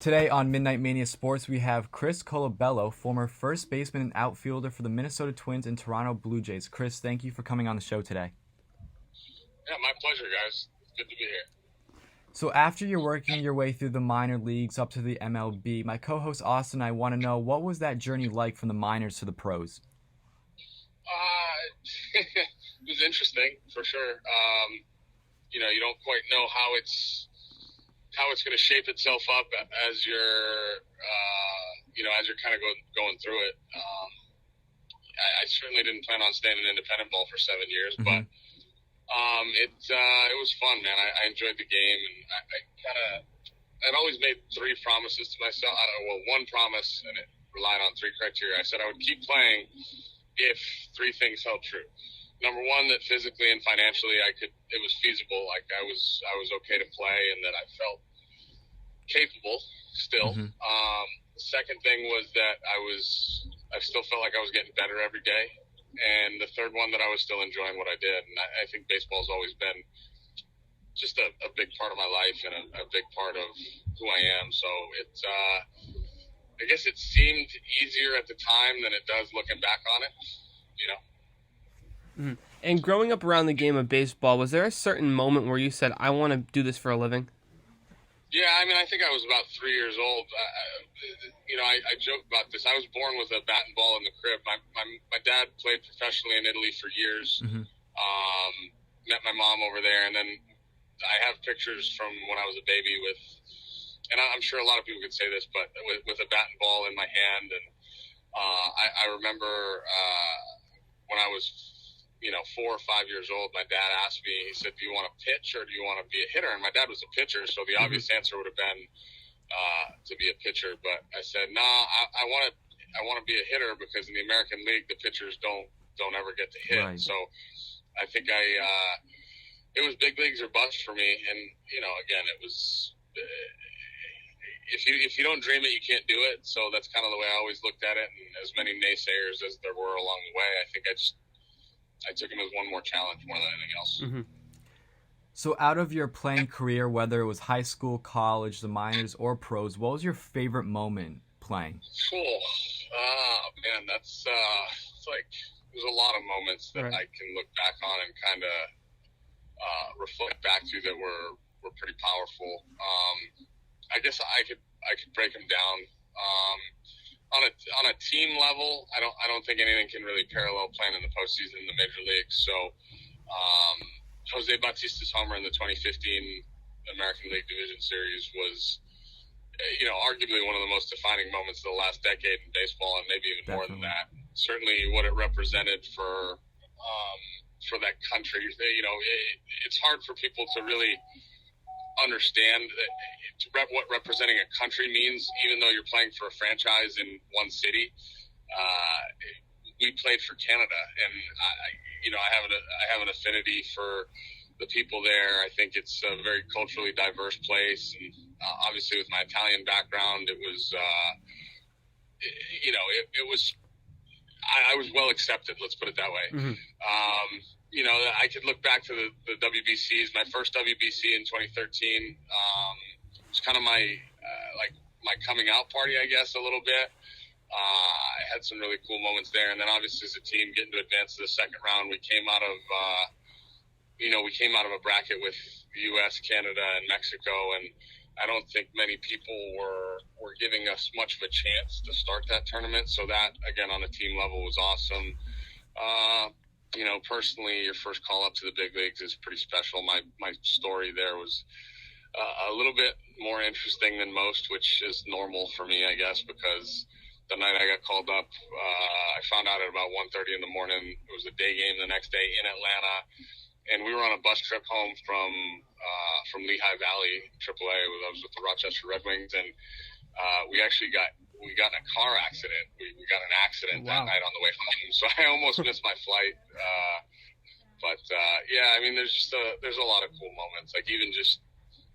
Today on Midnight Mania Sports, we have Chris Colabello, former first baseman and outfielder for the Minnesota Twins and Toronto Blue Jays. Chris, thank you for coming on the show today. Yeah, my pleasure, guys. It's good to be here. So after you're working your way through the minor leagues up to the MLB, my co-host Austin and I want to know, what was that journey like from the minors to the pros? It was interesting, for sure. You don't quite know how it's going to shape itself up as you're kind of going through it. I certainly didn't plan on staying in independent ball for 7 years, but it was fun, man. I enjoyed the game, and I'd always made three promises to myself. One promise, and it relied on three criteria. I said I would keep playing if three things held true. Number one, that physically and financially it was feasible. Like I was okay to play, and that I felt capable still. The second thing was that I still felt like I was getting better every day. And the third one, that I was still enjoying what I did. And I think baseball's always been just a big part of my life and a big part of who I am. So I guess it seemed easier at the time than it does looking back on it, And growing up around the game of baseball, was there a certain moment where you said, I want to do this for a living? Yeah, I mean, I think I was about 3 years old. I joke about this. I was born with a bat and ball in the crib. My dad played professionally in Italy for years. Met my mom over there, and then I have pictures from when I was a baby with, and I'm sure a lot of people could say this, but with a bat and ball in my hand. And I remember when I was 4 or 5 years old, my dad asked me, he said, do you want to pitch or do you want to be a hitter? And my dad was a pitcher, so the obvious answer would have been to be a pitcher. But I said, no, I want to be a hitter, because in the American League, the pitchers don't ever get to hit. Right. So I think it was big leagues or bust for me. And, again, it was if you don't dream it, you can't do it. So that's kind of the way I always looked at it. And as many naysayers as there were along the way, I think I took him as one more challenge more than anything else. So out of your playing career, whether it was high school, college, the minors, or pros, what was your favorite moment playing? Cool. Man, that's it's like there's a lot of moments that I can look back on and kind of reflect back to that were pretty powerful. I guess I could break them down. On a team level, I don't think anything can really parallel playing in the postseason in the major leagues. So, Jose Bautista's homer in the 2015 American League Division Series was, arguably one of the most defining moments of the last decade in baseball, and maybe even more than that. Certainly, what it represented for that country. It's hard for people to really understand what representing a country means, even though you're playing for a franchise in one city. We played for Canada, and I have an affinity for the people there. I think it's a very culturally diverse place, and obviously with my Italian background, it was I was well accepted. Let's put it that way. I could look back to the WBCs. My first WBC in 2013 was kind of my coming out party, I guess, a little bit. I had some really cool moments there, and then obviously as a team getting to advance to the second round, we came out of a bracket with the U.S., Canada, and Mexico, and I don't think many people were giving us much of a chance to start that tournament. So that, again, on a team level was awesome. Personally, your first call up to the big leagues is pretty special. My story there was a little bit more interesting than most, which is normal for me, I guess, because the night I got called up, I found out at about 1:30 in the morning. It was a day game the next day in Atlanta, and we were on a bus trip home from Lehigh Valley, AAA. I was with the Rochester Red Wings, and we got in a car accident. We got in an accident that night on the way home, so I almost missed my flight. There's a lot of cool moments, like even just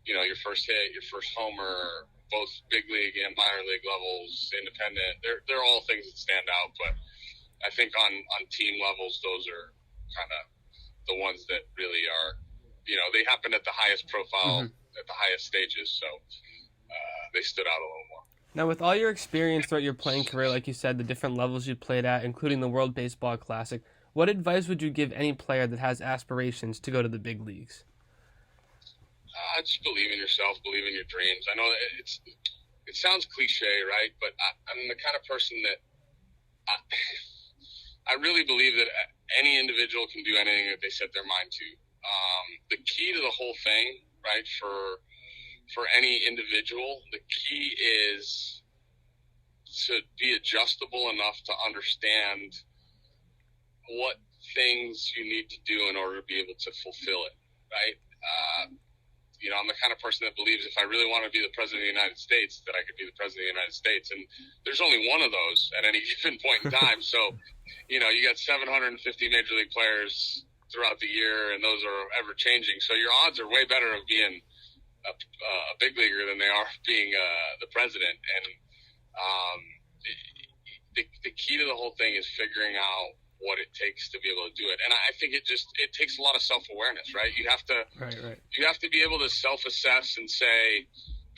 your first hit, your first homer, both big league and minor league levels, independent. They're all things that stand out, but I think on team levels, those are kind of the ones that really are, they happen at the highest profile, at the highest stages. So they stood out a little more. Now, with all your experience throughout your playing career, like you said, the different levels you played at, including the World Baseball Classic, what advice would you give any player that has aspirations to go to the big leagues? Just believe in yourself, believe in your dreams. I know it sounds cliche, right? But I'm the kind of person that I really believe that any individual can do anything that they set their mind to. The key to the whole thing, right, for any individual, the key is to be adjustable enough to understand what things you need to do in order to be able to fulfill it, right? I'm the kind of person that believes if I really want to be the president of the United States, that I could be the president of the United States. And there's only one of those at any given point in time. So, you got 750 major league players throughout the year, and those are ever changing. So your odds are way better of being a big leaguer than they are being the president. And the key to the whole thing is figuring out what it takes to be able to do it. And I think it takes a lot of self-awareness, right? You have to be able to self-assess and say,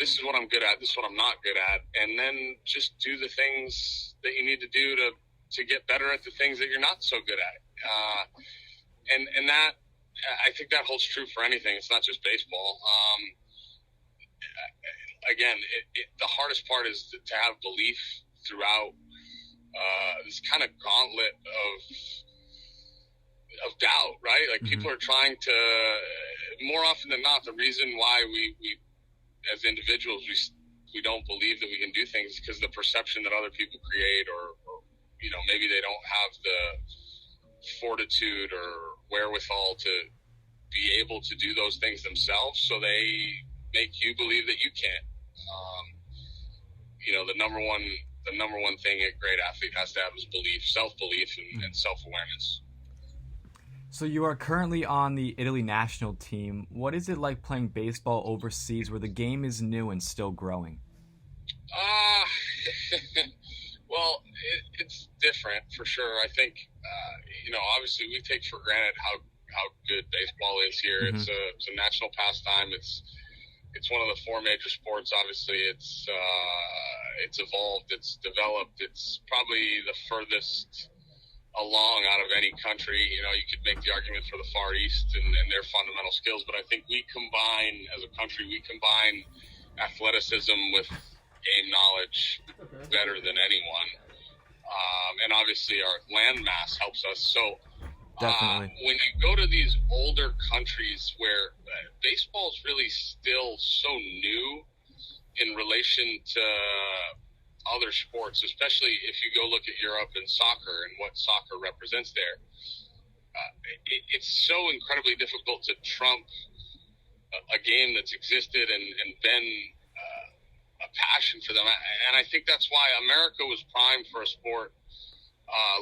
this is what I'm good at, this is what I'm not good at, and then just do the things that you need to do to get better at the things that you're not so good at. And that, I think that holds true for anything. It's not just baseball. Again, the hardest part is to have belief throughout this kind of gauntlet of doubt, right? Like people are trying to, more often than not, the reason why we as individuals, we don't believe that we can do things because the perception that other people create or maybe they don't have the fortitude or wherewithal to be able to do those things themselves. So they make you believe that you can't. The number one thing a great athlete has to have is belief, self-belief, and self-awareness. So you are currently on the Italy national team. What is it like playing baseball overseas where the game is new and still growing? Well, it's different for sure. I think, obviously we take for granted how good baseball is here. It's a national pastime. It's one of the four major sports. Obviously, it's evolved, it's developed. It's probably the furthest along out of any country. You could make the argument for the Far East and their fundamental skills, but I think as a country, we combine athleticism with game knowledge better than anyone. And obviously, our land mass helps us. So, definitely. When you go to these older countries where baseball is really still so new in relation to other sports, especially if you go look at Europe and soccer and what soccer represents there, it's so incredibly difficult to trump a game that's existed and been a passion for them. And I think that's why America was primed for a sport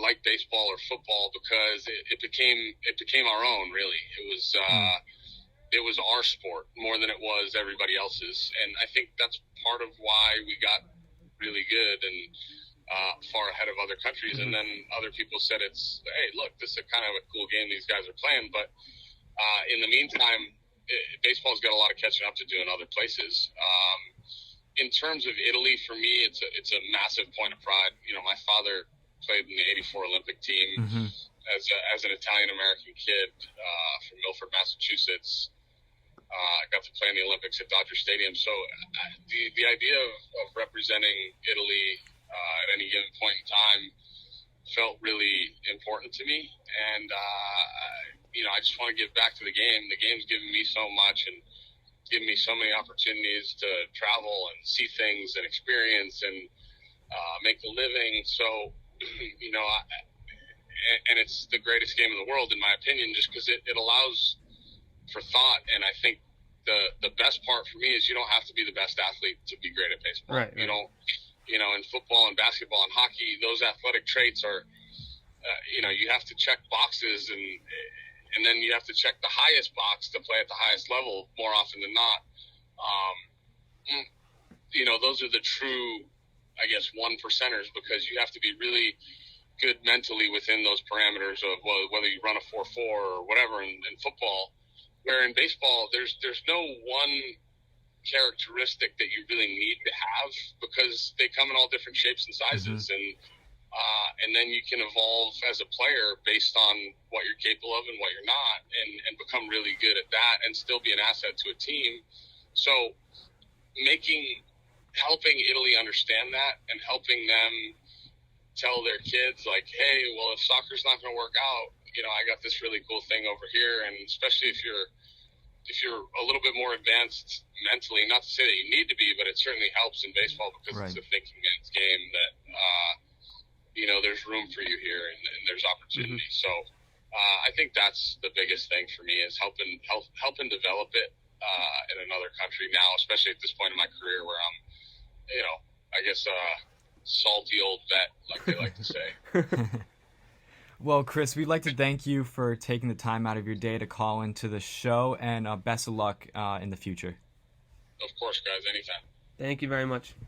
like baseball or football, because it became our own. Really, it was our sport more than it was everybody else's, and I think that's part of why we got really good and far ahead of other countries. And then other people said, hey, look, this is kind of a cool game these guys are playing, but in the meantime, baseball's got a lot of catching up to do in other places. In terms of Italy, for me, it's a massive point of pride. My father played in the '84 Olympic team as an Italian-American kid from Milford, Massachusetts. Got to play in the Olympics at Dodger Stadium. So the idea of representing Italy at any given point in time felt really important to me. And, I just want to give back to the game. The game's given me so much and given me so many opportunities to travel and see things and experience and make a living. So, and it's the greatest game in the world, in my opinion, just because it allows for thought. And I think the best part for me is you don't have to be the best athlete to be great at baseball. Right. You don't, in football and basketball and hockey, those athletic traits are, you have to check boxes and then you have to check the highest box to play at the highest level more often than not. Those are the true, I guess, 1%ers, because you have to be really good mentally within those parameters of whether you run a 4.4 or whatever in football. Where in baseball, there's no one characteristic that you really need to have, because they come in all different shapes and sizes, and then you can evolve as a player based on what you're capable of and what you're not, and become really good at that and still be an asset to a team. So helping Italy understand that, and helping them tell their kids, like, hey, well, if soccer's not going to work out, I got this really cool thing over here. And especially if you're a little bit more advanced mentally, not to say that you need to be, but it certainly helps in baseball, because it's a thinking man's game, that there's room for you here, and there's opportunity. So I think that's the biggest thing for me, is helping develop it in another country now, especially at this point in my career where I'm, I guess salty old vet, like they like to say. Well, Chris, we'd like to thank you for taking the time out of your day to call into the show, and best of luck in the future. Of course, guys, anytime. Thank you very much.